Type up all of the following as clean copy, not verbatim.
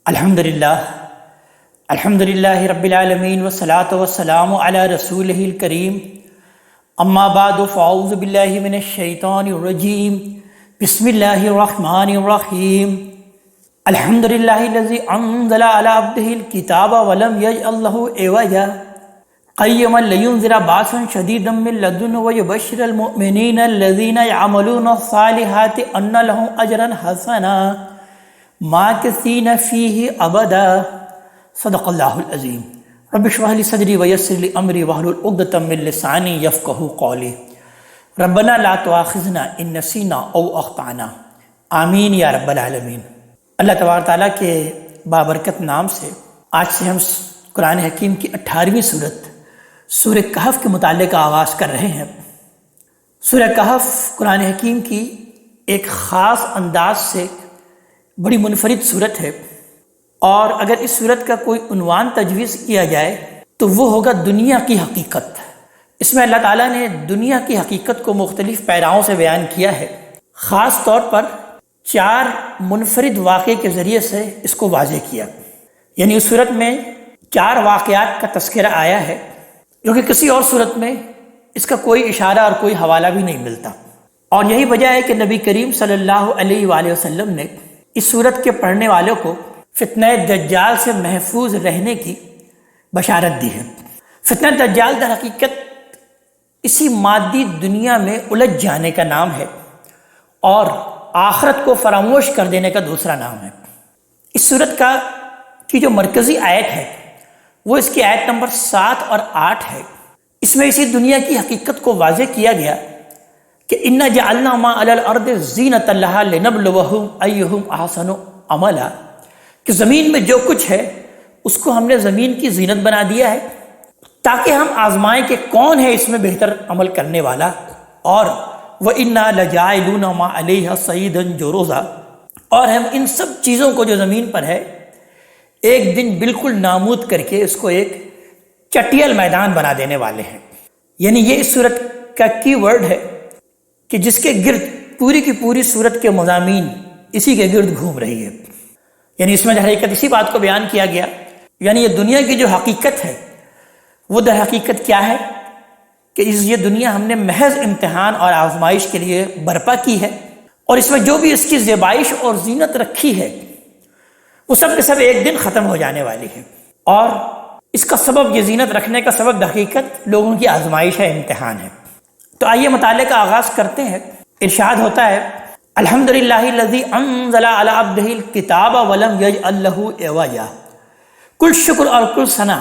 الحمدللہ رب العالمین والصلاة والسلام علی رسولہ الکریم اما بعد فاعوذ باللہ من الشیطان الرجیم بسم اللہ الرحمن الرحیم الحمدللہ الذی انزل علی عبدہ الکتاب ولم یجعل لہ عوجا قیما لینذر باسا شدیدا من لدنہ ویبشر المؤمنین الذین یعملون الصالحات ان لہم اجرا حسنا ماکثین فیہ ابدا صدق اللہ العظیم رب اشرح لی صدری ویسر لی امری واحلل عقدۃ من لسانی یفقہوا قولی ربنا لا تؤاخذنا ان نسینا او اخطأنا آمین یا رب العالمین۔ اللہ تبارک تعالیٰ کے بابرکت نام سے آج سے ہم قرآن حکیم کی 18ویں صورت سورہ کہف کے متعلق آغاز کر رہے ہیں۔ سورہ کہف قرآن حکیم کی ایک خاص انداز سے بڑی منفرد صورت ہے، اور اگر اس صورت کا کوئی عنوان تجویز کیا جائے تو وہ ہوگا دنیا کی حقیقت۔ اس میں اللہ تعالیٰ نے دنیا کی حقیقت کو مختلف پیراؤں سے بیان کیا ہے، خاص طور پر 4 منفرد واقعے کے ذریعے سے اس کو واضح کیا۔ یعنی اس صورت میں 4 واقعات کا تذکرہ آیا ہے جو کہ کسی اور صورت میں اس کا کوئی اشارہ اور کوئی حوالہ بھی نہیں ملتا، اور یہی وجہ ہے کہ نبی کریم صلی اللہ علیہ وآلہ وسلم نے اس صورت کے پڑھنے والوں کو فتنہ دجال سے محفوظ رہنے کی بشارت دی ہے۔ فتنہ دجال در حقیقت اسی مادی دنیا میں الجھ جانے کا نام ہے اور آخرت کو فراموش کر دینے کا دوسرا نام ہے۔ اس صورت کی جو مرکزی آیت ہے وہ اس کی آیت نمبر 7 اور 8 ہے۔ اس میں اسی دنیا کی حقیقت کو واضح کیا گیا کہ اِنَّا جَعَلْنَا مَا عَلَى الْأَرْضِ زِينَةً لَهَا لِنَبْلُوَهُمْ أَيُّهُمْ أَحْسَنُ عَمَلًا، کہ زمین میں جو کچھ ہے اس کو ہم نے زمین کی زینت بنا دیا ہے تاکہ ہم آزمائیں کہ کون ہے اس میں بہتر عمل کرنے والا۔ اور وَإِنَّا لَجَاعِلُونَ مَا عَلَيْهَا صَعِيدًا جُرُزًا، اور ہم ان سب چیزوں کو جو زمین پر ہے ایک دن بالکل نامود کر کے اس کو ایک چٹیل میدان بنا دینے والے ہیں۔ یعنی یہ اس صورت کا کی ورڈ ہے کہ جس کے گرد پوری کی پوری صورت کے مضامین اسی کے گرد گھوم رہی ہے۔ یعنی اس میں در حقیقت اسی بات کو بیان کیا گیا، یعنی یہ دنیا کی جو حقیقت ہے وہ در حقیقت کیا ہے کہ یہ دنیا ہم نے محض امتحان اور آزمائش کے لیے برپا کی ہے، اور اس میں جو بھی اس کی زیبائش اور زینت رکھی ہے وہ سب کے سب ایک دن ختم ہو جانے والی ہے، اور اس کا سبب، یہ زینت رکھنے کا سبب در حقیقت لوگوں کی آزمائش ہے، امتحان ہے۔ تو آئیے مطالعے کا آغاز کرتے ہیں۔ ارشاد ہوتا ہے الحمدللہ الذی انزل علی عبدہ الکتاب ولم یجعل لہ عوجا، کل شکر اور کل ثنا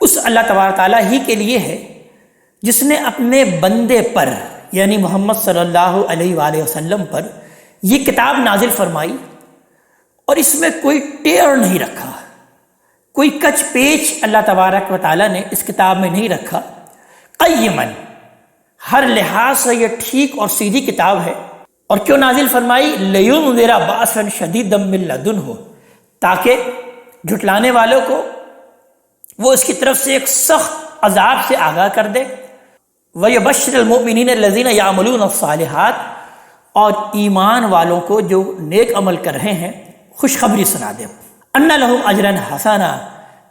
اس اللہ تبارک تعالیٰ ہی کے لیے ہے جس نے اپنے بندے پر یعنی محمد صلی اللہ علیہ وآلہ وسلم پر یہ کتاب نازل فرمائی، اور اس میں کوئی ٹیڑھ نہیں رکھا، کوئی کچ پیچ اللہ تبارک و تعالیٰ نے اس کتاب میں نہیں رکھا۔ قیماً، ہر لحاظ سے یہ ٹھیک اور سیدھی کتاب ہے۔ اور کیوں نازل فرمائی؟ لِيُنذِرَ بَأْسًا شَدِيدًا مِّن لَدُنْهُ، تاکہ جھٹلانے والوں کو وہ اس کی طرف سے ایک سخت عذاب سے آگاہ کر دے۔ وَيُبَشِّرَ الْمُؤْمِنِينَ الَّذِينَ يَعْمَلُونَ الصَّالِحَاتِ، اور ایمان والوں کو جو نیک عمل کر رہے ہیں خوشخبری سنا دے۔ أَنَّ لَهُمْ أَجْرًا حَسَنًا،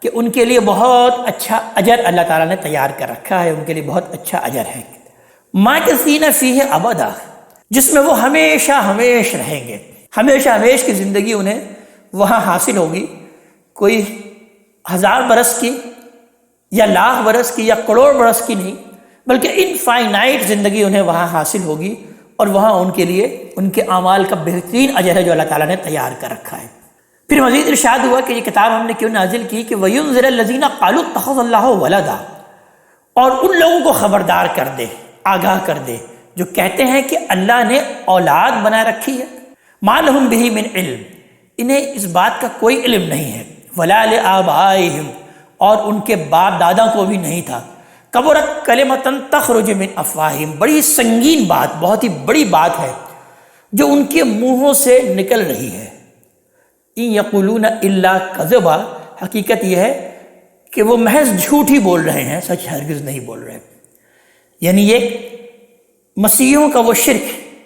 کہ ان کے لیے بہت اچھا اجر اللہ تعالیٰ نے تیار کر رکھا ہے، ان کے لیے بہت اچھا اجر ہے۔ مَاکِثِینَ فِیہ أَبَدًا، جس میں وہ ہمیشہ ہمیش رہیں گے، ہمیشہ ہمیش کی زندگی انہیں وہاں حاصل ہوگی، کوئی 1000 برس کی یا لاکھ برس کی یا کروڑ برس کی نہیں، بلکہ انفائنائٹ زندگی انہیں وہاں حاصل ہوگی، اور وہاں ان کے لیے ان کے اعمال کا بہترین اجر ہے جو اللہ تعالیٰ نے تیار کر رکھا ہے۔ پھر مزید ارشاد ہوا کہ یہ کتاب ہم نے کیوں نازل کی کہ وَيُنذِرَ الَّذِينَ قَالُوا اتَّخَذَ اللَّهُ وَلَدًا، اور ان لوگوں کو خبردار کر دے، آگاہ کر دے جو کہتے ہیں کہ اللہ نے اولاد بنا رکھی ہے۔ مَا لَهُم بِهِ مِنْ عِلْم، انہیں اس بات کا کوئی علم نہیں ہے۔ وَلَا لِآبَائِهِمْ، اور ان کے باپ دادا کو بھی نہیں تھا۔ کبرت کلمۃ تخرج من افواہہم، بڑی سنگین بات، بہت ہی بڑی بات ہے جو ان کے منہوں سے نکل رہی ہے۔ ان یقولون الا کذبا، حقیقت یہ ہے کہ وہ محض جھوٹ ہی بول رہے ہیں، سچ ہرگز نہیں بول رہے۔ یعنی یہ مسیحیوں کا وہ شرک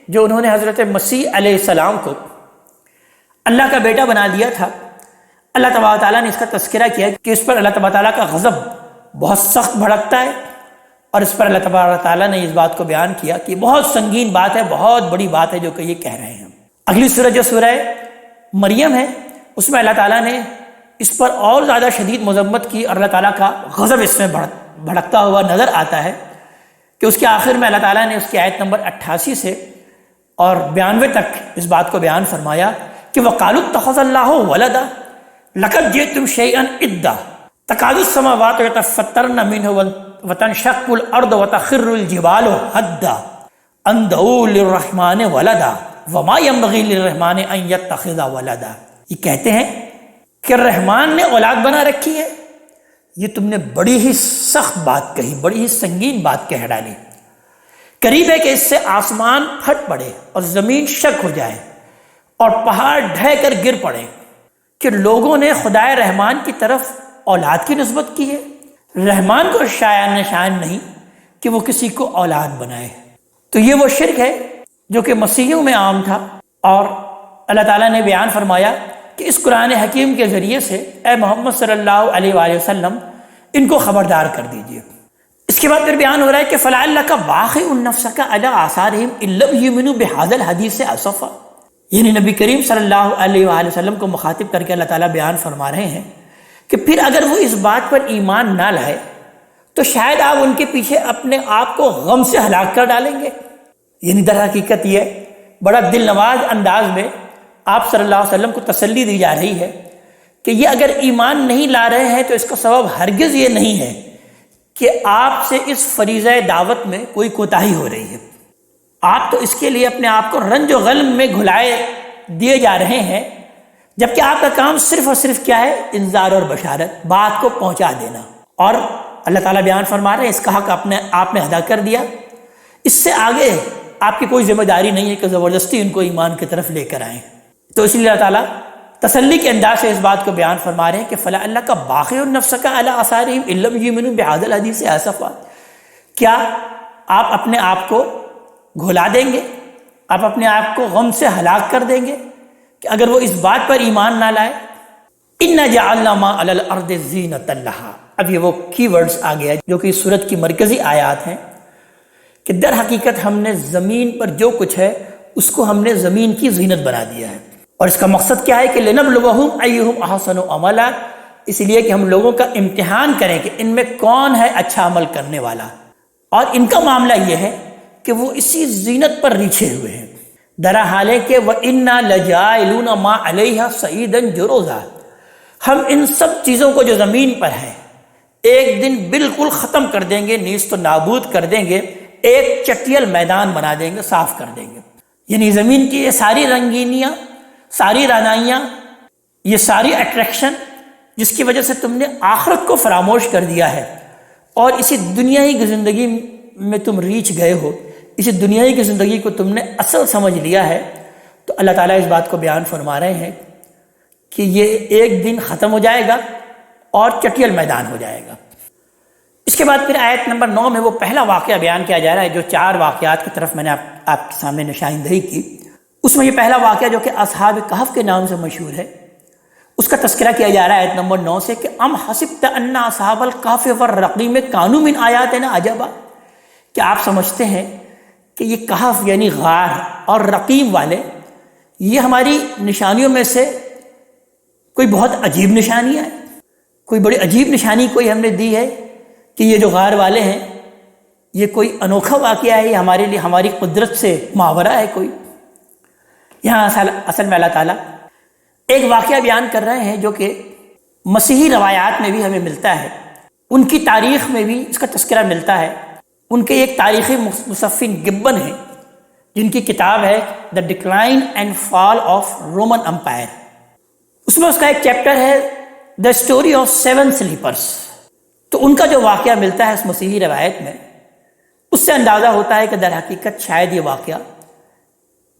جو انہوں نے حضرت مسیح علیہ السلام کو اللہ کا بیٹا بنا دیا تھا، اللہ تبارک تعالیٰ نے اس کا تذکرہ کیا کہ اس پر اللہ تبارک تعالیٰ کا غضب بہت سخت بھڑکتا ہے، اور اس پر اللہ تبارک تعالیٰ نے اس بات کو بیان کیا کہ بہت سنگین بات ہے، بہت بڑی بات ہے جو کہ یہ کہہ رہے ہیں۔ اگلی سورہ جو سورہ مریم ہے، اس میں اللہ تعالیٰ نے اس پر اور زیادہ شدید مذمت کی، اور اللہ تعالیٰ کا غضب اس میں بھڑکتا ہوا نظر آتا ہے کہ اس کے آخر میں اللہ تعالیٰ نے اس کی آیت نمبر 88 سے اور 92 تک اس بات کو بیان فرمایا کہ وَقَالُوا اتَّخَذَ اللَّهُ وَلَدًا لَقَدْ جِئْتُمْ شَيْئًا إِدًّا تَكَادُ السَّمَاوَاتُ يَتَفَطَّرْنَ مِنْهُ وَتَنشَقُّ الْأَرْضُ وَتَخِرُّ الْجِبَالُ هَدًّا أَن دَعُوا لِلرَّحْمَنِ وَلَدًا وَمَا يَنبَغِي لِلرَّحْمَنِ أَن يَتَّخِذَ وَلَدًا۔ یہ کہتے ہیں کہ رحمان نے اولاد بنا رکھی ہے۔ یہ تم نے بڑی ہی سخت بات کہی، بڑی ہی سنگین بات کہہ ڈالی۔ قریب ہے کہ اس سے آسمان پھٹ پڑے اور زمین شک ہو جائے اور پہاڑ ڈھہ کر گر پڑے کہ لوگوں نے خدائے رحمان کی طرف اولاد کی نسبت کی ہے۔ رحمان کو شایان نشان نہیں کہ وہ کسی کو اولاد بنائے۔ تو یہ وہ شرک ہے جو کہ مسیحیوں میں عام تھا، اور اللہ تعالیٰ نے بیان فرمایا کہ اس قرآن حکیم کے ذریعے سے اے محمد صلی اللہ علیہ وآلہ وسلم ان کو خبردار کر دیجیے۔ اس کے بعد پھر بیان ہو رہا ہے کہ فَلَعَلَّكَ بَاخِعٌ نَفْسَكَ عَلَىٰ آثَارِهِمْ إِن لَّمْ يُؤْمِنُوا بِهَٰذَا الْحَدِيثِ أَسَفًا۔ یعنی نبی کریم صلی اللہ علیہ وآلہ وسلم کو مخاطب کر کے اللہ تعالیٰ بیان فرما رہے ہیں کہ پھر اگر وہ اس بات پر ایمان نہ لائے تو شاید آپ ان کے پیچھے اپنے آپ کو غم سے ہلاک کر ڈالیں گے۔ یعنی در حقیقت یہ بڑا دل نواز انداز میں آپ صلی اللہ علیہ وسلم کو تسلی دی جا رہی ہے کہ یہ اگر ایمان نہیں لا رہے ہیں تو اس کا سبب ہرگز یہ نہیں ہے کہ آپ سے اس فریضہ دعوت میں کوئی کوتاہی ہو رہی ہے۔ آپ تو اس کے لیے اپنے آپ کو رنج و غلم میں گھلائے دیے جا رہے ہیں، جبکہ آپ کا کام صرف اور صرف کیا ہے؟ انذار اور بشارت، بات کو پہنچا دینا۔ اور اللہ تعالیٰ بیان فرما رہے ہیں اس کا حق آپ نے ادا کر دیا، اس سے آگے آپ کی کوئی ذمہ داری نہیں ہے کہ زبردستی ان کو ایمان کی طرف لے کر آئیں۔ تو اس لیے اللہ تعالیٰ تسلی کے انداز سے اس بات کو بیان فرما رہے ہیں کہ فَلَعَلَّكَ بَاخِعٌ نَفْسَكَ عَلَىٰ آثَارِهِمْ إِن لَّمْ يُؤْمِنُوا بِهَٰذَا الْحَدِيثِ آسَفًا۔ کیا آپ اپنے آپ کو گھلا دیں گے، آپ اپنے آپ کو غم سے ہلاک کر دیں گے کہ اگر وہ اس بات پر ایمان نہ لائے؟ إِنَّا جَعَلْنَا مَا عَلَى الْأَرْضِ زِينَةً لَهَا۔ اب یہ وہ کی ورڈز آ گیا جو کہ اس سورت کی مرکزی آیات ہیں کہ در حقیقت ہم نے زمین پر جو کچھ ہے اس کو ہم نے زمین کی زینت بنا دیا ہے، اور اس کا مقصد کیا ہے کہ لِنَبْلُوَهُمْ أَيُّهُمْ أَحْسَنُ عَمَلًا، اس لیے کہ ہم لوگوں کا امتحان کریں کہ ان میں کون ہے اچھا عمل کرنے والا۔ اور ان کا معاملہ یہ ہے کہ وہ اسی زینت پر ریچھے ہوئے ہیں، درا حال ہے کہ وَإِنَّا لَجَاعِلُونَ مَا عَلَيْهَا صَعِيدًا جُرُوزًا، ہم ان سب چیزوں کو جو زمین پر ہے ایک دن بالکل ختم کر دیں گے، نیست و نابود کر دیں گے، ایک چٹیل میدان بنا دیں گے، صاف کر دیں گے۔ یعنی زمین کی یہ ساری رنگینیاں، ساری رعنائیاں، یہ ساری اٹریکشن جس کی وجہ سے تم نے آخرت کو فراموش کر دیا ہے اور اسی دنیائی کی زندگی میں تم ریچھ گئے ہو، اسی دنیائی کی زندگی کو تم نے اصل سمجھ لیا ہے، تو اللہ تعالیٰ اس بات کو بیان فرما رہے ہیں کہ یہ ایک دن ختم ہو جائے گا اور چٹیل میدان ہو جائے گا۔ اس کے بعد پھر آیت نمبر 9 میں وہ پہلا واقعہ بیان کیا جا رہا ہے جو 4 واقعات کی طرف میں نے آپ کے سامنے نشاندہی کی۔ اس میں یہ پہلا واقعہ جو کہ اصحاب کہف کے نام سے مشہور ہے، اس کا تذکرہ کیا جا رہا ہے آیت نمبر 9 سے کہ ام حسبت ان اصحاب الکہف والرقیم کانوا من آیاتنا عجبا، کہ آپ سمجھتے ہیں کہ یہ کہف یعنی غار اور رقیم والے یہ ہماری نشانیوں میں سے کوئی بہت عجیب نشانی ہے، کوئی بڑی عجیب نشانی کوئی ہم نے دی ہے کہ یہ جو غار والے ہیں یہ کوئی انوکھا واقعہ ہے، یہ ہمارے لیے ہماری قدرت سے ماورا ہے کوئی۔ یہاں اصل میں اللہ تعالیٰ ایک واقعہ بیان کر رہے ہیں جو کہ مسیحی روایات میں بھی ہمیں ملتا ہے، ان کی تاریخ میں بھی اس کا تذکرہ ملتا ہے۔ ان کے ایک تاریخی مصنف گبن ہیں جن کی کتاب ہے the decline and fall of Roman empire, اس میں اس کا ایک چیپٹر ہے دا اسٹوری آف 7 سلیپرس۔ تو ان کا جو واقعہ ملتا ہے اس مسیحی روایت میں، اس سے اندازہ ہوتا ہے کہ در حقیقت شاید یہ واقعہ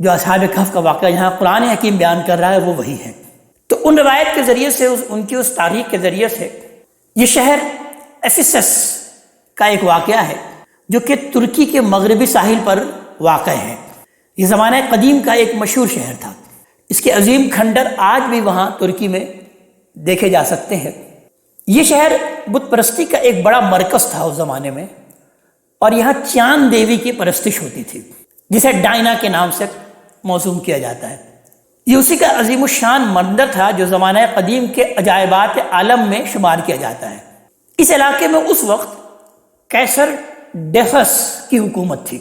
جو اصحاب کہف کا واقعہ یہاں قرآن حکیم بیان کر رہا ہے وہ وہی ہے۔ تو ان روایت کے ذریعے سے ان کی اس تاریخ کے ذریعے سے یہ شہر ایفیسس کا ایک واقعہ ہے جو کہ ترکی کے مغربی ساحل پر واقع ہے۔ یہ زمانہ قدیم کا ایک مشہور شہر تھا، اس کے عظیم کھنڈر آج بھی وہاں ترکی میں دیکھے جا سکتے ہیں۔ یہ شہر بت پرستی کا ایک بڑا مرکز تھا اس زمانے میں، اور یہاں چاند دیوی کی پرستش ہوتی تھی جسے ڈائنا کے نام سے موسوم کیا جاتا ہے۔ یہ اسی کا عظیم الشان مندر تھا جو زمانہ قدیم کے عجائبات عالم میں شمار کیا جاتا ہے۔ اس علاقے میں اس وقت قیصر ڈیسس کی حکومت تھی،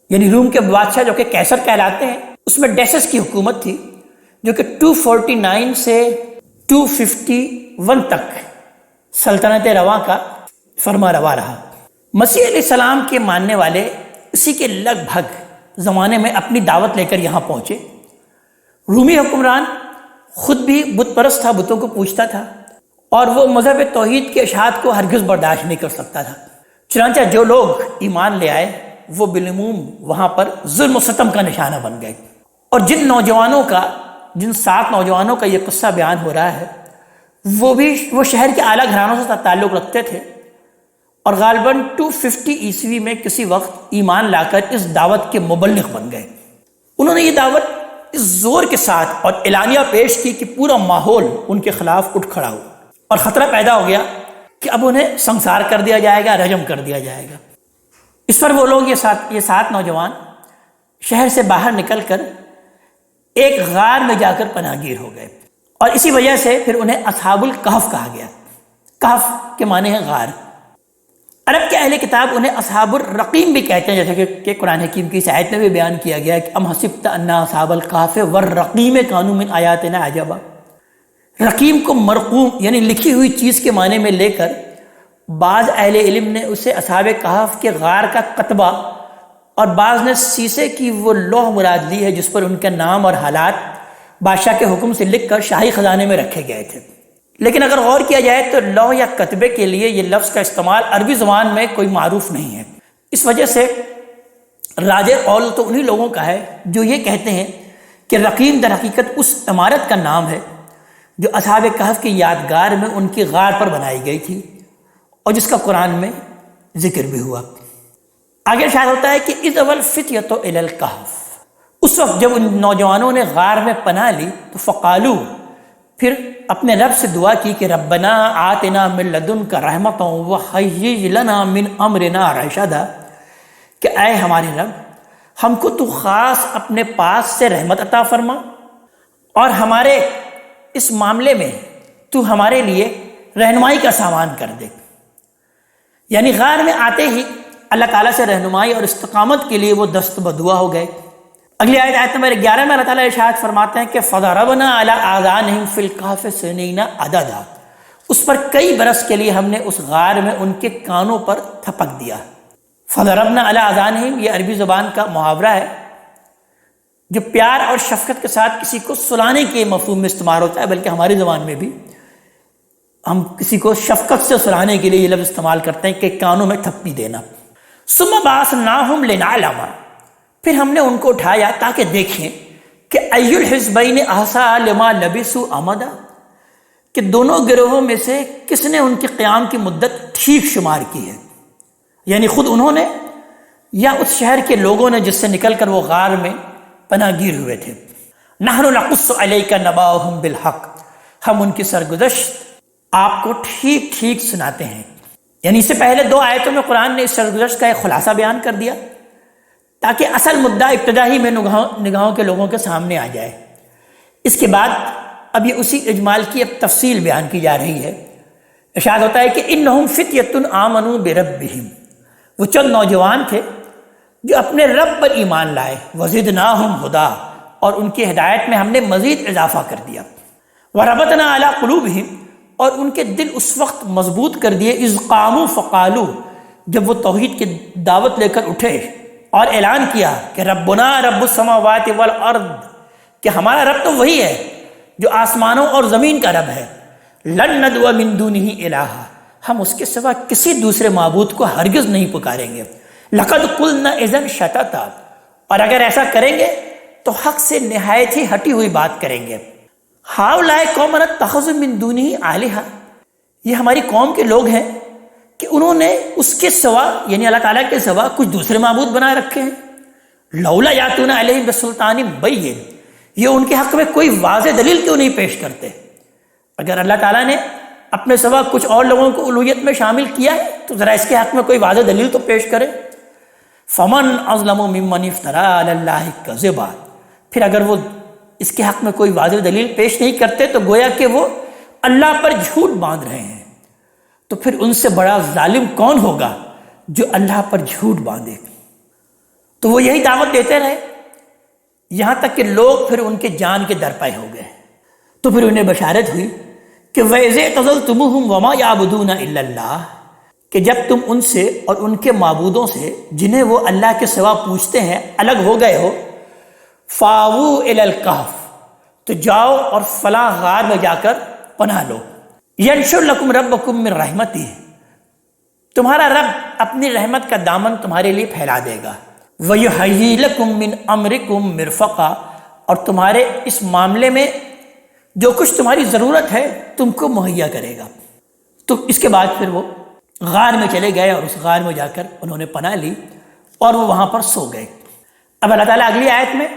یعنی روم کے بادشاہ جو کہ قیصر کہلاتے ہیں، اس میں ڈیسس کی حکومت تھی جو کہ 249 سے 251 تک سلطنت رواں کا فرما روا رہا۔ مسیح علیہ السلام کے ماننے والے اسی کے لگ بھگ زمانے میں اپنی دعوت لے کر یہاں پہنچے۔ رومی حکمران خود بھی بت پرست تھا، بتوں کو پوجتا تھا، اور وہ مذہب توحید کے اشاعت کو ہرگز برداشت نہیں کر سکتا تھا۔ چنانچہ جو لوگ ایمان لے آئے وہ بالعموم وہاں پر ظلم و ستم کا نشانہ بن گئے۔ اور جن 7 نوجوانوں کا یہ قصہ بیان ہو رہا ہے وہ شہر کے اعلیٰ گھرانوں سے تعلق رکھتے تھے، اور غالباً 250 عیسوی میں کسی وقت ایمان لا کر اس دعوت کے مبلغ بن گئے۔ انہوں نے یہ دعوت اس زور کے ساتھ اور اعلانیہ پیش کی کہ پورا ماحول ان کے خلاف اٹھ کھڑا ہو، اور خطرہ پیدا ہو گیا کہ اب انہیں سنسار کر دیا جائے گا، رجم کر دیا جائے گا۔ اس پر وہ لوگ یہ 7 نوجوان شہر سے باہر نکل کر ایک غار میں جا کر پناہ گیر ہو گئے، اور اسی وجہ سے پھر انہیں اصحاب الکہف کہا گیا۔ کہف کے معنی ہے غار۔ عرب کے اہل کتاب انہیں اصحاب الرقیم بھی کہتے ہیں، جیسے کہ قرآن حکیم کی اس آیت میں بھی بیان کیا گیا کہ ام حسبت ان اصحاب الکہف والرقیم کانوا من آیاتنا عجبا۔ رقیم کو مرقوم یعنی لکھی ہوئی چیز کے معنی میں لے کر بعض اہل علم نے اسے اصحاب کہف کے غار کا کتبہ، اور بعض نے سیسے کی وہ لوح مراد لی ہے جس پر ان کے نام اور حالات بادشاہ کے حکم سے لکھ کر شاہی خزانے میں رکھے گئے تھے۔ لیکن اگر غور کیا جائے تو لوح یا کتبے کے لیے یہ لفظ کا استعمال عربی زبان میں کوئی معروف نہیں ہے۔ اس وجہ سے راجع قول تو انہی لوگوں کا ہے جو یہ کہتے ہیں کہ رقیم در حقیقت اس عمارت کا نام ہے جو اصحاب کہف کی یادگار میں ان کی غار پر بنائی گئی تھی، اور جس کا قرآن میں ذکر بھی ہوا۔ آگے ارشاد ہوتا ہے کہ اذ اول فتیۃ الی الکہف، اس وقت جب ان نوجوانوں نے غار میں پناہ لی تو فقالو، پھر اپنے رب سے دعا کی کہ ربنا آتنا من لدنک رحمۃ وہیئ لنا من امرنا رشدا، کہ اے ہمارے رب ہم کو تو خاص اپنے پاس سے رحمت عطا فرما، اور ہمارے اس معاملے میں تو ہمارے لیے رہنمائی کا سامان کر دے۔ یعنی غار میں آتے ہی اللہ تعالیٰ سے رہنمائی اور استقامت کے لیے وہ دست بدعا ہو گئے۔ اگلی آیت نمبر 11 میں اللہ تعالیٰ ارشاد فرماتے ہیں کہ فَضَرَبْنَا عَلَىٰ آذَانِهِمْ فِي الْكَهْفِ سِنِينَ عَدَدًا، اس پر کئی برس کے لیے ہم نے اس غار میں ان کے کانوں پر تھپک دیا۔ فَضَرَبْنَا عَلَىٰ آذَانِهِمْ یہ عربی زبان کا محاورہ ہے جو پیار اور شفقت کے ساتھ کسی کو سلانے کے مفہوم میں استعمال ہوتا ہے، بلکہ ہماری زبان میں بھی ہم کسی کو شفقت سے سلانے کے لیے یہ لفظ استعمال کرتے ہیں کہ کانوں میں تھپی دینا۔ ثُمَّ بَعَثْنَاهُمْ لِنَعْلَمَ، پھر ہم نے ان کو اٹھایا تاکہ دیکھیں کہ أَيُّ الْحِزْبَيْنِ أَحْصَىٰ لِمَا لَبِثُوا أَمَدًا، کہ دونوں گروہوں میں سے کس نے ان کے قیام کی مدت ٹھیک شمار کی ہے، یعنی خود انہوں نے یا اس شہر کے لوگوں نے جس سے نکل کر وہ غار میں پناہ گیر ہوئے تھے۔ نَحْنُ نَقُصُّ عَلَيْكَ نَبَأَهُم بِالْحَقِّ، ہم ان کی سرگزشت آپ کو ٹھیک ٹھیک سناتے ہیں۔ یعنی اس سے پہلے 2 آیتوں میں قرآن نے اس سرگزشت کا ایک خلاصہ بیان کر دیا تاکہ اصل مدعا ابتدا ہی میں نگاہوں کے لوگوں کے سامنے آ جائے۔ اس کے بعد اب یہ اسی اجمال کی اب تفصیل بیان کی جا رہی ہے۔ ارشاد ہوتا ہے کہ انہم فتیۃ آمنوا بربہم، وہ چند نوجوان تھے جو اپنے رب پر ایمان لائے، وزدناہم ہدا، اور ان کی ہدایت میں ہم نے مزید اضافہ کر دیا، وربطنا علی قلوبہم، اور ان کے دل اس وقت مضبوط کر دیے، اذ قاموا فقالوا، جب وہ توحید کی دعوت لے کر اٹھے اور اعلان کیا کہ ربنا رب السماوات والارض، کہ ہمارا رب تو وہی ہے جو آسمانوں اور زمین کا رب ہے، لن ندعو من دونہ الہا، ہم اس کے سوا کسی دوسرے معبود کو ہرگز نہیں پکاریں گے، لقد قلنا اذا شططا، اور اگر ایسا کریں گے تو حق سے نہایت ہی ہٹی ہوئی بات کریں گے۔ ہؤلاء قوم اتخذوا من دونہ آلہہ، یہ ہماری قوم کے لوگ ہیں کہ انہوں نے اس کے سوا یعنی اللہ تعالیٰ کے سوا کچھ دوسرے معبود بنا رکھے ہیں۔ لولا یاتون علیہم بسلطان بین، یہ ان کے حق میں کوئی واضح دلیل کیوں نہیں پیش کرتے؟ اگر اللہ تعالیٰ نے اپنے سوا کچھ اور لوگوں کو الوہیت میں شامل کیا ہے تو ذرا اس کے حق میں کوئی واضح دلیل تو پیش کرے۔ فمن اظلم ممن افترى علی اللہ کذبا، پھر اگر وہ اس کے حق میں کوئی واضح دلیل پیش نہیں کرتے تو گویا کہ وہ اللہ پر جھوٹ باندھ رہے ہیں، تو پھر ان سے بڑا ظالم کون ہوگا جو اللہ پر جھوٹ باندھے۔ تو وہ یہی دعوت دیتے رہے یہاں تک کہ لوگ پھر ان کے جان کے درپے ہو گئے۔ تو پھر انہیں بشارت ہوئی کہ وَإِذِ اعْتَزَلْتُمُوهُمْ وَمَا يَعْبُدُونَ إِلَّا اللَّهَ، کہ جب تم ان سے اور ان کے معبودوں سے جنہیں وہ اللہ کے سوا پوجتے ہیں الگ ہو گئے ہو، فَآوُوا إِلَى الْكَهْفِ، تو جاؤ اور فلاں غار میں جا کر پناہ لو، يَنشُرْ لَكُمْ رَبُّكُمْ مِنْ رَحْمَتِهِ، تمہارا رب اپنی رحمت کا دامن تمہارے لیے پھیلا دے گا، وَيُحَيِّ لَكُمْ مِنْ أَمْرِكُمْ مِرْفَقًا، اور تمہارے اس معاملے میں جو کچھ تمہاری ضرورت ہے تم کو مہیا کرے گا۔ تو اس کے بعد پھر وہ غار میں چلے گئے اور اس غار میں جا کر انہوں نے پناہ لی اور وہ وہاں پر سو گئے۔ اب اللہ تعالیٰ اگلی آیت میں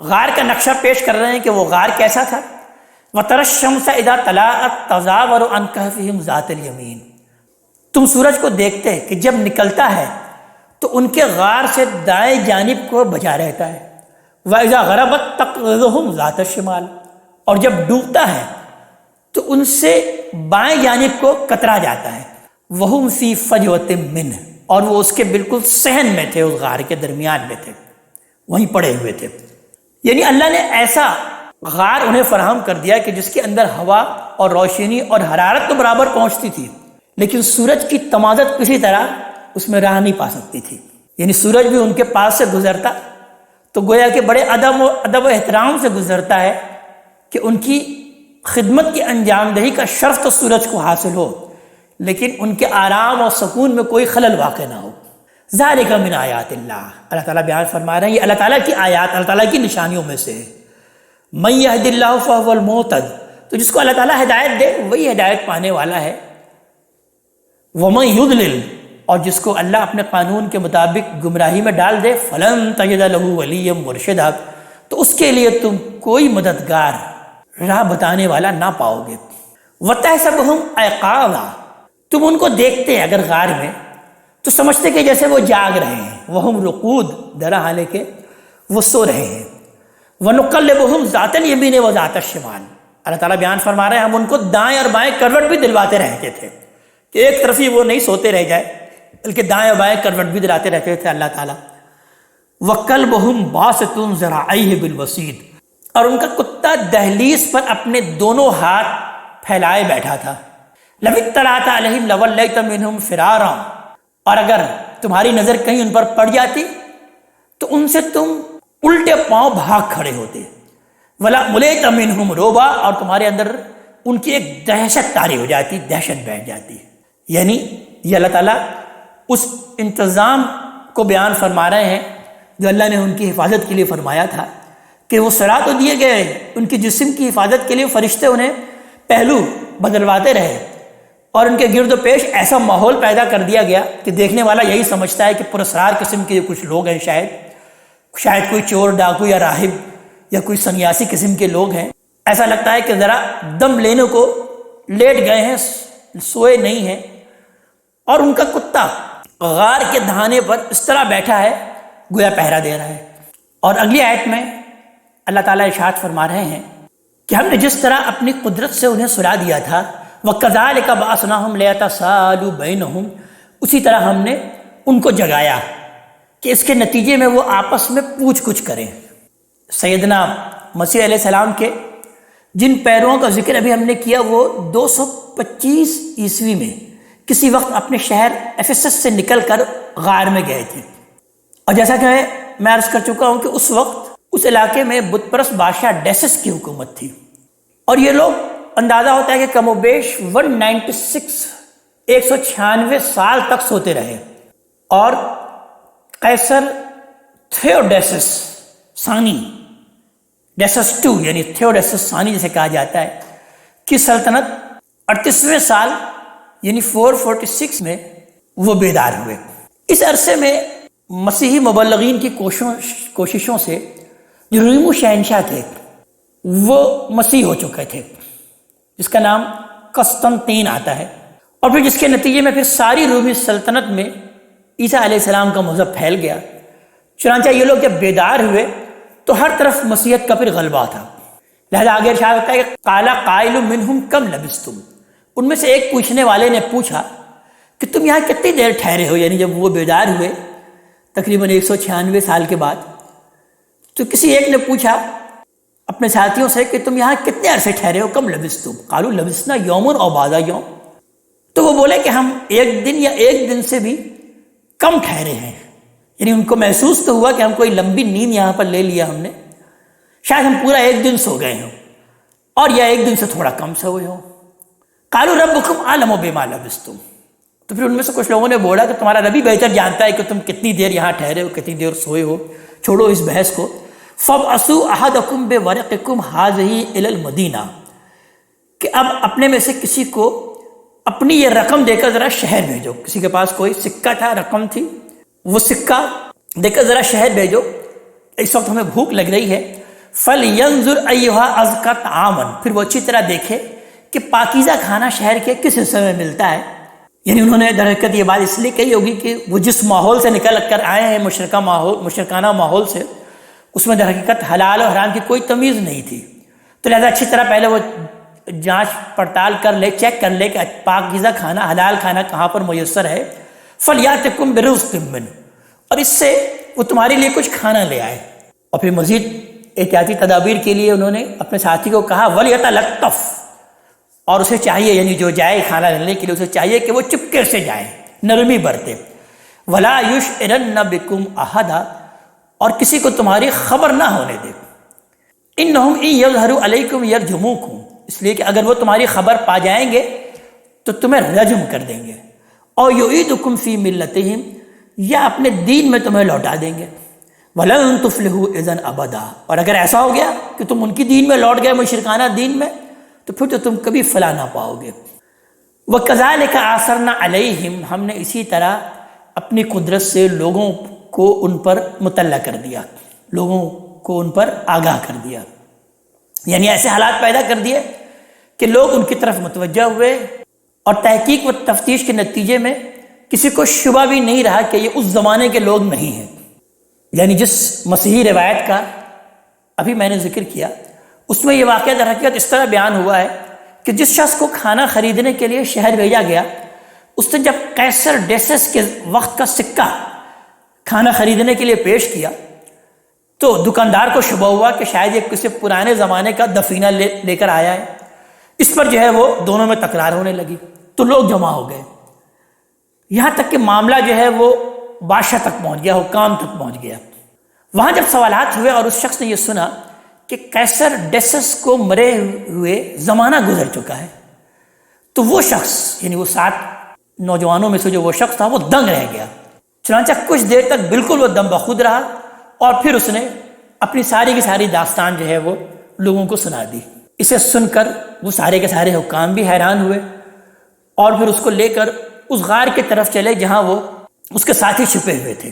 غار کا نقشہ پیش کر رہے ہیں کہ وہ غار کیسا تھا۔ وَتَرَى الشَّمْسَ إِذَا طَلَعَتْ تَزَاوَرُ عَنْ كَهْفِهِمْ ذَاتَ الْيَمِينِ، تم سورج کو دیکھتے کہ جب نکلتا ہے تو ان کے غار سے دائیں جانب کو بچا رہتا ہے، وَإِذَا غَرَبَتْ تَقْرِضُهُمْ ذَاتَ الشِّمَالِ، اور جب ڈوبتا ہے تو ان سے بائیں جانب کو کترا جاتا ہے، وَهُمْ فِي فَجْوَةٍ مِّنْهُ، اور وہ اس کے بالکل صحن میں تھے، اس غار کے درمیان میں تھے، وہیں پڑے ہوئے تھے۔ یعنی اللہ نے ایسا غار انہیں فراہم کر دیا کہ جس کے اندر ہوا اور روشنی اور حرارت تو برابر پہنچتی تھی، لیکن سورج کی تمازت کسی طرح اس میں راہ نہیں پا سکتی تھی۔ یعنی سورج بھی ان کے پاس سے گزرتا تو گویا کہ بڑے ادب و احترام سے گزرتا ہے کہ ان کی خدمت کی انجام دہی کا شرف تو سورج کو حاصل ہو، لیکن ان کے آرام اور سکون میں کوئی خلل واقع نہ ہو۔ ذالک من آیات اللہ، اللہ تعالیٰ بیان فرما رہے ہیں یہ اللہ تعالیٰ کی آیات، اللہ تعالیٰ کی نشانیوں میں سے ہے۔ من یہد اللہ فہو المہتد، تو جس کو اللہ تعالیٰ ہدایت دے وہی ہدایت پانے والا ہے۔ ومن یضلل، اور جس کو اللہ اپنے قانون کے مطابق گمراہی میں ڈال دے، فلن تجد لہ ولیا مرشدا، تو اس کے لیے تم کوئی مددگار، راہ بتانے والا نہ پاؤ گے۔ وَتَحْسَبُهُمْ أَيْقَاظًا، تم ان کو دیکھتے اگر غار میں تو سمجھتے کہ جیسے وہ جاگ رہے ہیں، وَهُمْ رُقُودٌ، درحالے کہ وہ سو رہے ہیں۔ وَنُقَلِّبُهُمْ ذَاتَ الْيَمِينِ وَذَاتَ الشِّمَالِ، اللہ تعالیٰ بیان فرما رہے ہیں ہم ان کو دائیں اور بائیں کروٹ بھی دلواتے رہتے تھے کہ ایک طرف ہی وہ نہیں سوتے رہ جائے، بلکہ دائیں اور بائیں کروٹ بھی دلاتے رہتے تھے اللہ تعالیٰ۔ وَكَلْبُهُمْ بَاسِطٌ ذِرَاعَيْهِ بِالْوَسِيدِ، اور ان کا کتا دہلیز پر اپنے دونوں ہاتھ پھیلائے بیٹھا تھا۔ لَوِ اطَّلَعْتَ عَلَيْهِمْ لَوَلَّيْتَ مِنْهُمْ فِرَارًا، اور اگر تمہاری نظر کہیں ان پر پڑ جاتی تو ان سے تم الٹے پاؤں بھاگ کھڑے ہوتے۔ وَلَا مُلِئْتَ مِنْهُمْ رُعْبًا، اور تمہارے اندر ان کی ایک دہشت طاری ہو جاتی، دہشت بیٹھ جاتی۔ یعنی یہ اللہ تعالیٰ اس انتظام کو بیان فرما رہے ہیں جو اللہ نے ان کی حفاظت کے لیے فرمایا تھا کہ وہ صراط تو دیے گئے، ان کی جسم کی حفاظت کے لیے فرشتے انہیں پہلو بدلواتے رہے اور ان کے گرد و پیش ایسا ماحول پیدا کر دیا گیا کہ دیکھنے والا یہی سمجھتا ہے کہ پراسرار قسم کے کچھ لوگ ہیں، شاید کوئی چور، ڈاکو یا راہب یا کوئی سنیاسی قسم کے لوگ ہیں۔ ایسا لگتا ہے کہ ذرا دم لینے کو لیٹ گئے ہیں، سوئے نہیں ہیں، اور ان کا کتا غار کے دہانے پر اس طرح بیٹھا ہے گویا پہرا دے رہا ہے۔ اور اگلی آیت میں اللہ تعالیٰ ارشاد فرما رہے ہیں کہ ہم نے جس طرح اپنی قدرت سے انہیں سلا دیا تھا، وَكَذَلِكَ بَعَثْنَاهُمْ لِيَتَسَاءَلُوا بَيْنَهُمْ، اسی طرح ہم نے ان کو جگایا کہ اس کے نتیجے میں وہ آپس میں پوچھ گچھ کریں۔ سیدنا مسیح علیہ السلام کے جن پیرووں کا ذکر ابھی ہم نے کیا وہ 225 عیسوی میں کسی وقت اپنے شہر ایفیسس سے نکل کر غار میں گئے تھے، اور جیسا کہ میں عرض کر چکا ہوں کہ اس وقت اس علاقے میں بت پرست بادشاہ ڈیسس کی حکومت تھی، اور یہ لوگ اندازہ ہوتا ہے کہ کم و بیش 196 سال تک سوتے رہے، اور قیصر تھیوڈیسس ثانی، ڈیسس 2 یعنی تھیوڈیسس ثانی جسے کہا جاتا ہے، کی سلطنت 38ویں سال یعنی 446 میں وہ بیدار ہوئے۔ اس عرصے میں مسیحی مبلغین کی کوششوں سے جو رومی شہنشاہ تھے وہ مسیح ہو چکے تھے، جس کا نام قسطنطین آتا ہے، اور پھر جس کے نتیجے میں پھر ساری رومی سلطنت میں عیسیٰ علیہ السلام کا مذہب پھیل گیا۔ چنانچہ یہ لوگ جب بیدار ہوئے تو ہر طرف مسیحیت کا پھر غلبہ تھا۔ لہذا آگے ارشاد ہوتا ہے کہ قال قائل منہم کم لبثتم، ان میں سے ایک پوچھنے والے نے پوچھا کہ تم یہاں کتنی دیر ٹھہرے ہو، یعنی جب وہ بیدار ہوئے تقریباً 196 سال کے بعد، تو کسی ایک نے پوچھا اپنے ساتھیوں سے کہ تم یہاں کتنے عرصے ٹھہرے ہو، کم لبثتم، قالوا لبثنا یوما او بعض یوم، تو وہ بولے کہ ہم ایک دن یا ایک دن سے بھی کم ٹھہرے ہیں، یعنی ان کو محسوس تو ہوا کہ ہم کوئی لمبی نیند یہاں پر لے لیا ہم نے، شاید ہم پورا ایک دن سو گئے ہوں اور یا ایک دن سے تھوڑا کم سوئے ہوں۔ قالوا ربکم اعلم بما لبثتم، تو پھر ان میں سے کچھ لوگوں نے بولا کہ تمہارا رب ہی بہتر جانتا ہے کہ تم کتنی دیر یہاں ٹھہرے ہو، کتنی دیر سوئے ہو، چھوڑو اس بحث کو۔ فابعثوا احدکم بورقکم هذه الى المدینہ، کہ اب اپنے میں سے کسی کو اپنی یہ رقم دے کر ذرا شہر بھیجو، کسی کے پاس کوئی سکہ تھا، رقم تھی، وہ سکہ دے کر ذرا شہر بھیجو، اس وقت ہمیں بھوک لگ رہی ہے۔ فَلْيَنْظُرْ أَيُّهَا أَزْكَىٰ طَعَامًا، پھر وہ اچھی طرح دیکھے کہ پاکیزہ کھانا شہر کے کس حصے میں ملتا ہے۔ یعنی انہوں نے در حقیقت یہ بات اس لیے کہی ہوگی کہ وہ جس ماحول سے نکل کر آئے ہیں، مشرکانہ ماحول سے، اس میں در حقیقت حلال اور حرام کی کوئی تمیز نہیں تھی، تو لہذا اچھی طرح پہلے وہ جانچ پڑتال کر لے، چیک کر لے کہ پاکیزہ کھانا، حلال کھانا کہاں پر میسر ہے۔ فَلْيَأْتِكُمْ بِرِزْقٍ مِّنْهُ، اور اس سے وہ تمہارے لیے کچھ کھانا لے آئے۔ اور پھر مزید احتیاطی تدابیر کے لیے انہوں نے اپنے ساتھی کو کہا وَلْيَتَلَطَّفْ، اور اسے چاہیے، یعنی جو جائے کھانا لینے کے لیے اسے چاہیے کہ وہ چپکے سے جائے، نرمی برتے۔ وَلَا يُشْعِرَنَّ بِكُمْ أَحَدًا، اور کسی کو تمہاری خبر نہ ہونے دے۔ إِنَّهُمْ إِن يَظْهَرُوا عَلَيْكُمْ يَرْجُمُوكُمْ، اس لیے کہ اگر وہ تمہاری خبر پا جائیں گے تو تمہیں رجم کر دیں گے، اور يُعِيدُكُمْ فِي مِلَّتِهِمْ، یا اپنے دین میں تمہیں لوٹا دیں گے۔ وَلَن تُفْلِحُوا إِذًا أَبَدًا، اور اگر ایسا ہو گیا کہ تم ان کی دین میں لوٹ گئے، مشرکانہ دین میں، تو پھر تو تم کبھی فلاح نہ پاؤ گے۔ وَكَذَلِكَ أَعْثَرْنَا عَلَيْهِمْ، ہم نے اسی طرح اپنی قدرت سے لوگوں کو ان پر مطلع کر دیا، لوگوں کو ان پر آگاہ کر دیا، یعنی ایسے حالات پیدا کر دیے کہ لوگ ان کی طرف متوجہ ہوئے، اور تحقیق و تفتیش کے نتیجے میں کسی کو شبہ بھی نہیں رہا کہ یہ اس زمانے کے لوگ نہیں ہیں۔ یعنی جس مسیحی روایت کا ابھی میں نے ذکر کیا، اس میں یہ واقعہ در حقیقت اس طرح بیان ہوا ہے کہ جس شخص کو کھانا خریدنے کے لیے شہر بھیجا گیا، اس نے جب قیصر ڈیسس کے وقت کا سکہ کھانا خریدنے کے لیے پیش کیا تو دکاندار کو شبہ ہوا کہ شاید یہ کسی پرانے زمانے کا دفینہ لے کر آیا ہے۔ اس پر جو ہے وہ دونوں میں تکرار ہونے لگی، تو لوگ جمع ہو گئے، یہاں تک کہ معاملہ جو ہے وہ بادشاہ تک پہنچ گیا، حکام تک پہنچ گیا۔ وہاں جب سوالات ہوئے اور اس شخص نے یہ سنا کہ قیصر ڈیسس کو مرے ہوئے زمانہ گزر چکا ہے، تو وہ شخص، یعنی وہ 7 نوجوانوں میں سے جو وہ شخص تھا، وہ دنگ رہ گیا۔ چنانچہ کچھ دیر تک بالکل وہ دم بخود رہا، اور پھر اس نے اپنی ساری کی ساری داستان جو ہے وہ لوگوں کو سنا دی۔ اسے سن کر وہ سارے کے سارے حکام بھی حیران ہوئے، اور پھر اس کو لے کر اس غار کی طرف چلے جہاں وہ اس کے ساتھی چھپے ہوئے تھے۔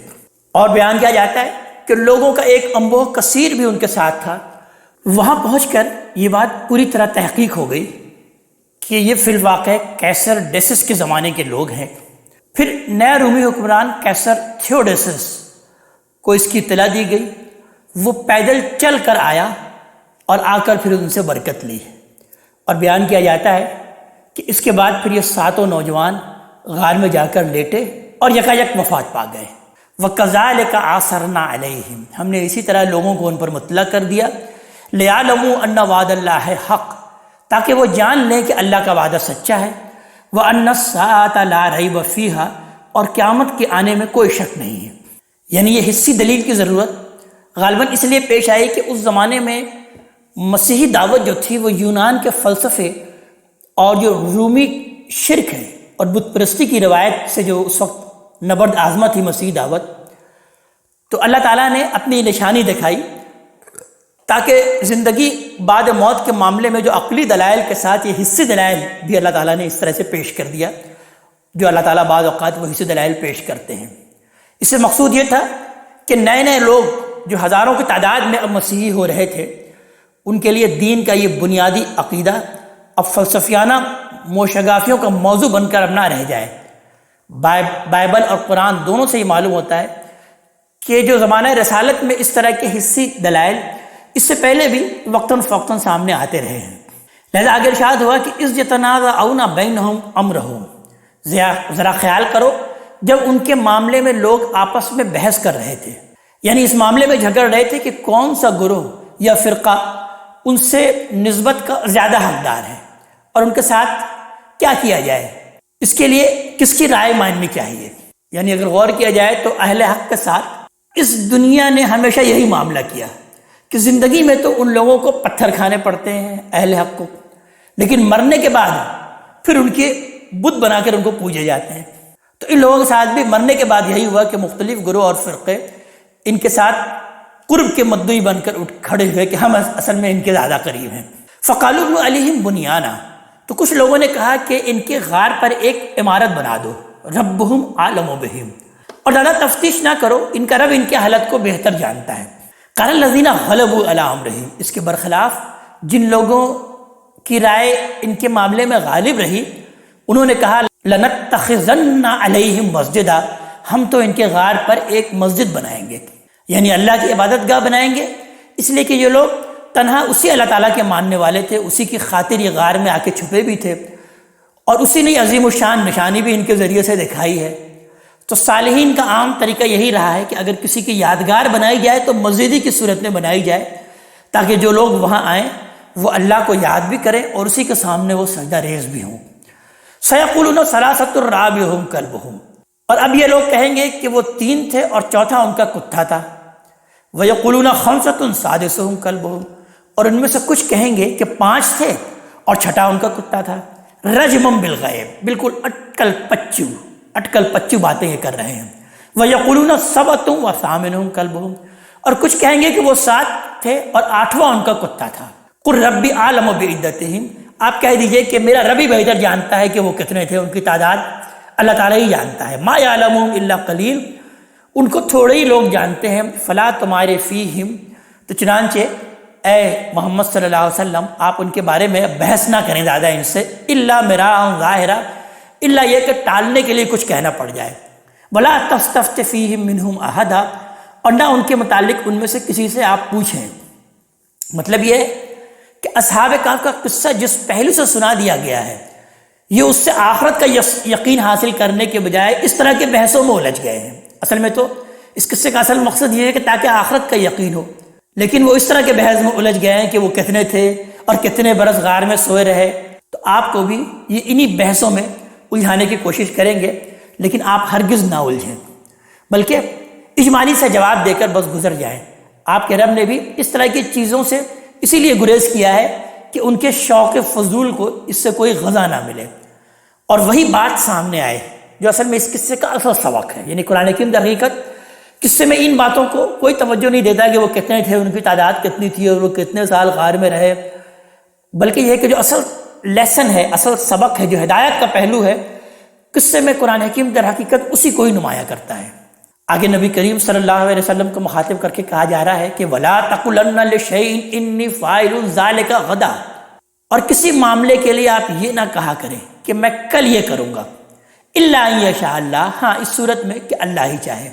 اور بیان کیا جاتا ہے کہ لوگوں کا ایک انبوہ کثیر بھی ان کے ساتھ تھا۔ وہاں پہنچ کر یہ بات پوری طرح تحقیق ہو گئی کہ یہ فی الواقع قیصر ڈیسس کے زمانے کے لوگ ہیں۔ پھر نیا رومی حکمران قیصر تھیوڈیسس کو اس کی اطلاع دی گئی، وہ پیدل چل کر آیا اور آ کر پھر ان سے برکت لی، اور بیان کیا جاتا ہے کہ اس کے بعد پھر یہ 7 نوجوان غار میں جا کر لیٹے اور یکایک وفات پا گئے۔ وَكَذَلِكَ أَعْثَرْنَا عَلَيْهِمْ، ہم نے اسی طرح لوگوں کو ان پر مطلع کر دیا، لِيَعْلَمُوا أَنَّ وَعْدَ اللَّهِ حَقٌّ، تاکہ وہ جان لیں کہ اللہ کا وعدہ سچا ہے، وَأَنَّ السَّاعَةَ لَا رَيْبَ فِيهَا، اور قیامت کے آنے میں کوئی شک نہیں ہے۔ یعنی یہ حصی دلیل کی ضرورت غالباً اس لیے پیش آئی کہ اس زمانے میں مسیحی دعوت جو تھی وہ یونان کے فلسفے اور جو رومی شرک ہے اور بت پرستی کی روایت سے جو اس وقت نبرد آزما تھی مسیحی دعوت، تو اللہ تعالیٰ نے اپنی نشانی دکھائی تاکہ زندگی بعد موت کے معاملے میں جو عقلی دلائل کے ساتھ یہ حصی دلائل بھی اللہ تعالیٰ نے اس طرح سے پیش کر دیا، جو اللہ تعالیٰ بعض اوقات وہ حصی دلائل پیش کرتے ہیں۔ اس سے مقصود یہ تھا کہ نئے نئے لوگ جو ہزاروں کی تعداد میں اب مسیحی ہو رہے تھے، ان کے لیے دین کا یہ بنیادی عقیدہ اب فلسفیانہ موشگافیوں کا موضوع بن کر اب نہ رہ جائے۔ بائبل اور قرآن دونوں سے یہ معلوم ہوتا ہے کہ جو زمانہ رسالت میں اس طرح کے حصی دلائل اس سے پہلے بھی وقتاً فوقتاً سامنے آتے رہے ہیں۔ لہذا آگے ارشاد ہوا کہ اذ یتنازعون بینہم امرہم، ذرا خیال کرو جب ان کے معاملے میں لوگ آپس میں بحث کر رہے تھے، یعنی اس معاملے میں جھگڑ رہے تھے کہ کون سا گروہ یا فرقہ ان سے نسبت کا زیادہ حقدار ہے اور ان کے ساتھ کیا کیا جائے، اس کے لیے کس کی رائے ماننی چاہیے۔ یعنی اگر غور کیا جائے تو اہل حق کے ساتھ اس دنیا نے ہمیشہ یہی معاملہ کیا کہ زندگی میں تو ان لوگوں کو پتھر کھانے پڑتے ہیں اہل حق کو، لیکن مرنے کے بعد پھر ان کے بت بنا کر ان کو پوجے جاتے ہیں۔ تو ان لوگوں کے ساتھ بھی مرنے کے بعد یہی ہوا کہ مختلف گروہ اور فرقے ان کے ساتھ قرب کے مدعی بن کر اٹھ کھڑے ہوئے کہ ہم اصل میں ان کے زیادہ قریب ہیں۔ فقالوا ابنوا علیہم بنیانا، تو کچھ لوگوں نے کہا کہ ان کے غار پر ایک عمارت بنا دو، ربہم اعلم بہم، اور زیادہ تفتیش نہ کرو، ان کا رب ان کی حالت کو بہتر جانتا ہے۔ قال الذین غلبوا علی امرہم، اس کے برخلاف جن لوگوں کی رائے ان کے معاملے میں غالب رہی انہوں نے کہا لنتخذن علیہم مسجدا، ہم تو ان کے غار پر ایک مسجد بنائیں گے، یعنی اللہ کی عبادت گاہ بنائیں گے، اس لیے کہ یہ لوگ تنہا اسی اللہ تعالیٰ کے ماننے والے تھے، اسی کی خاطر یہ غار میں آ کے چھپے بھی تھے، اور اسی نے عظیم الشان نشانی بھی ان کے ذریعے سے دکھائی ہے۔ تو صالحین کا عام طریقہ یہی رہا ہے کہ اگر کسی کی یادگار بنائی جائے تو مسجد کی صورت میں بنائی جائے، تاکہ جو لوگ وہاں آئیں وہ اللہ کو یاد بھی کریں اور اسی کے سامنے وہ سجدہ ریز بھی ہوں۔ سیقولون ثلاثۃ رابعہم کلبہم، اور اب یہ لوگ کہیں گے کہ وہ 3 تھے اور چوتھا ان کا کتا تھا۔ ویقولون خمسۃ سادسہم کلبہم، اور ان میں سے کچھ کہیں گے کہ 5 تھے اور چھٹا ان کا کتا تھا۔ رجمم بالغیب، بالکل اٹکل پچو باتیں یہ کر رہے ہیں۔ ویقولون سبۃ وثامنہم کلبہم، اور کچھ کہیں گے کہ وہ 7 تھے اور 8واں ان کا کتا تھا۔ قل ربی اعلم بعدتہم، آپ کہہ دیجئے کہ میرا رب ہی بہتر جانتا ہے کہ وہ کتنے تھے، ان کی تعداد اللہ تعالیٰ ہی جانتا ہے۔ ما یعلمہم الا قلیل، ان کو تھوڑے ہی لوگ جانتے ہیں۔ فلا تمارے فیہم، تو چنانچہ اے محمد صلی اللہ علیہ وسلم آپ ان کے بارے میں بحث نہ کریں زیادہ ان سے، الا مراء ظاہرا، الا یہ کہ ٹالنے کے لیے کچھ کہنا پڑ جائے۔ ولا تستفت فیہم منہم احدا، اور نہ ان کے متعلق ان میں سے کسی سے آپ پوچھیں۔ مطلب یہ کہ اصحاب کہف کا قصہ جس پہلو سے سنا دیا گیا ہے، یہ اس سے آخرت کا یقین حاصل کرنے کے بجائے اس طرح کے بحثوں میں الجھ گئے ہیں۔ اصل میں تو اس قصے کا اصل مقصد یہ ہے کہ تاکہ آخرت کا یقین ہو، لیکن وہ اس طرح کے بحث میں الجھ گئے ہیں کہ وہ کتنے تھے اور کتنے برس غار میں سوئے رہے۔ تو آپ کو بھی یہ انہی بحثوں میں الجھانے کی کوشش کریں گے، لیکن آپ ہرگز نہ الجھیں، بلکہ اجمالی سے جواب دے کر بس گزر جائیں۔ آپ کے رب نے بھی اس طرح کی چیزوں سے اسی لیے گریز کیا ہے کہ ان کے شوق فضول کو اس سے کوئی غذا نہ ملے اور وہی بات سامنے آئے جو اصل میں اس قصے کا اصل سبق ہے۔ یعنی قرآن حکیم در حقیقت قصے میں ان باتوں کو کوئی توجہ نہیں دیتا کہ وہ کتنے تھے، ان کی تعداد کتنی تھی اور وہ کتنے سال غار میں رہے، بلکہ یہ کہ جو اصل لیسن ہے، اصل سبق ہے، جو ہدایت کا پہلو ہے، قصے میں قرآن حکیم در حقیقت اسی کو ہی نمایاں کرتا ہے۔ آگے نبی کریم صلی اللہ علیہ وسلم کو مخاطب کر کے کہا جا رہا ہے کہ وَلَا تَقُلَنَّ لِشَيْءٍ إِنِّي فَاعِلٌ ذَلِكَ غَدًا، اور کسی معاملے کے لیے آپ یہ نہ کہا کریں کہ میں کل یہ کروں گا، إِلَّا أَن يَشَاءَ اللَّهُ، ہاں اس صورت میں کہ اللہ ہی چاہے۔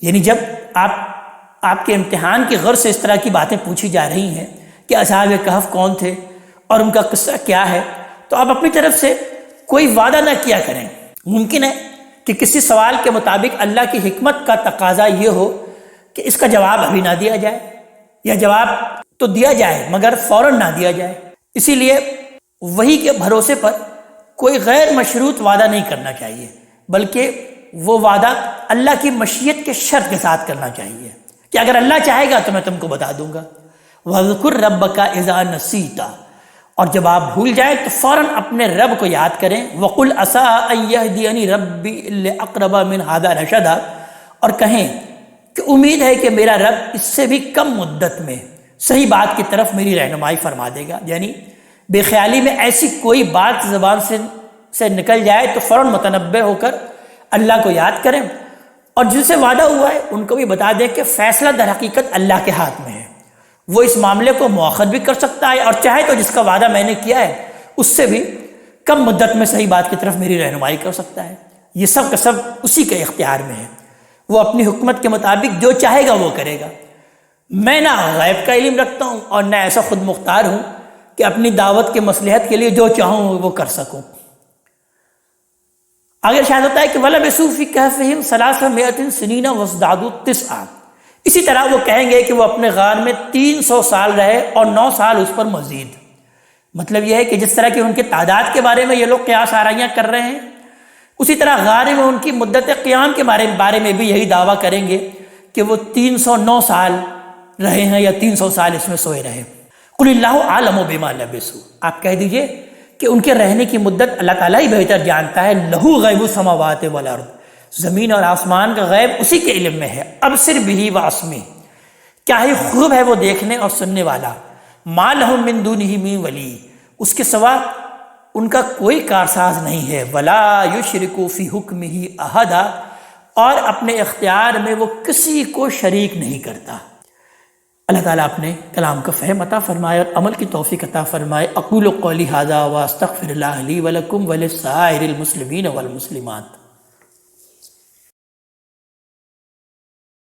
یعنی جب آپ کے امتحان کی غرض سے اس طرح کی باتیں پوچھی جا رہی ہیں کہ اصحاب کہف کون تھے اور ان کا قصہ کیا ہے، تو آپ اپنی طرف سے کوئی وعدہ نہ کیا کریں۔ ممکن ہے کہ کسی سوال کے مطابق اللہ کی حکمت کا تقاضا یہ ہو کہ اس کا جواب ابھی نہ دیا جائے، یا جواب تو دیا جائے مگر فوراً نہ دیا جائے۔ اسی لیے وحی کے بھروسے پر کوئی غیر مشروط وعدہ نہیں کرنا چاہیے، بلکہ وہ وعدہ اللہ کی مشیت کے شرط کے ساتھ کرنا چاہیے کہ اگر اللہ چاہے گا تو میں تم کو بتا دوں گا۔ وَاذْكُرْ رَبَّكَ إِذَا نَسِيتَ، اور جب آپ بھول جائیں تو فوراً اپنے رب کو یاد کریں۔ وَقُلْ عَسَىٰ أَن يَهْدِيَنِي رَبِّي لِأَقْرَبَ مِنْ هَٰذَا رَشَدًا، اور کہیں کہ امید ہے کہ میرا رب اس سے بھی کم مدت میں صحیح بات کی طرف میری رہنمائی فرما دے گا۔ یعنی بے خیالی میں ایسی کوئی بات زبان سے نکل جائے تو فوراً متنبہ ہو کر اللہ کو یاد کریں، اور جن سے وعدہ ہوا ہے ان کو بھی بتا دیں کہ فیصلہ در حقیقت اللہ کے ہاتھ میں ہے، وہ اس معاملے کو مؤخر بھی کر سکتا ہے، اور چاہے تو جس کا وعدہ میں نے کیا ہے اس سے بھی کم مدت میں صحیح بات کی طرف میری رہنمائی کر سکتا ہے۔ یہ سب کا سب اسی کے اختیار میں ہے، وہ اپنی حکمت کے مطابق جو چاہے گا وہ کرے گا۔ میں نہ غیب کا علم رکھتا ہوں اور نہ ایسا خود مختار ہوں کہ اپنی دعوت کے مصلحت کے لیے جو چاہوں وہ کر سکوں۔ آگے ارشاد ہوتا ہے کہ وَلَبِثُوا فِي كَهْفِهِمْ 300 سِنِينَ وَازْدَادُوا 9۔ اسی طرح وہ کہیں گے کہ وہ اپنے غار میں 300 سال رہے اور 9 سال اس پر مزید۔ مطلب یہ ہے کہ جس طرح کی ان کی تعداد کے بارے میں یہ لوگ قیاس آرائیاں کر رہے ہیں، اسی طرح غار میں ان کی مدت قیام کے بارے میں بھی یہی دعویٰ کریں گے کہ وہ 309 سال رہے ہیں یا 300 سال اس میں سوئے رہے۔ قُلِ اللَّهُ أَعْلَمُ بِمَا لَبِثُوا، آپ کہہ دیجئے کہ ان کے رہنے کی مدت اللہ تعالیٰ ہی بہتر جانتا ہے۔ لَهُ غَيْبُ السَّمَاوَاتِ وَالْأَرْضِ، زمین اور آسمان کا غیب اسی کے علم میں ہے۔ ابصر بہ واسمع، کیا ہی خوب ہے وہ دیکھنے اور سننے والا۔ ما لہم من دونہ من ولی، اس کے سوا ان کا کوئی کارساز نہیں ہے۔ ولا یشرک فی حکمہ احدا، اور اپنے اختیار میں وہ کسی کو شریک نہیں کرتا۔ اللہ تعالیٰ اپنے کلام کا فہم عطا فرمائے اور عمل کی توفیق عطا فرمائے۔ اقول قولی ھذا واستغفر اللہ لی ولکم ولسائر المسلمین والمسلمات۔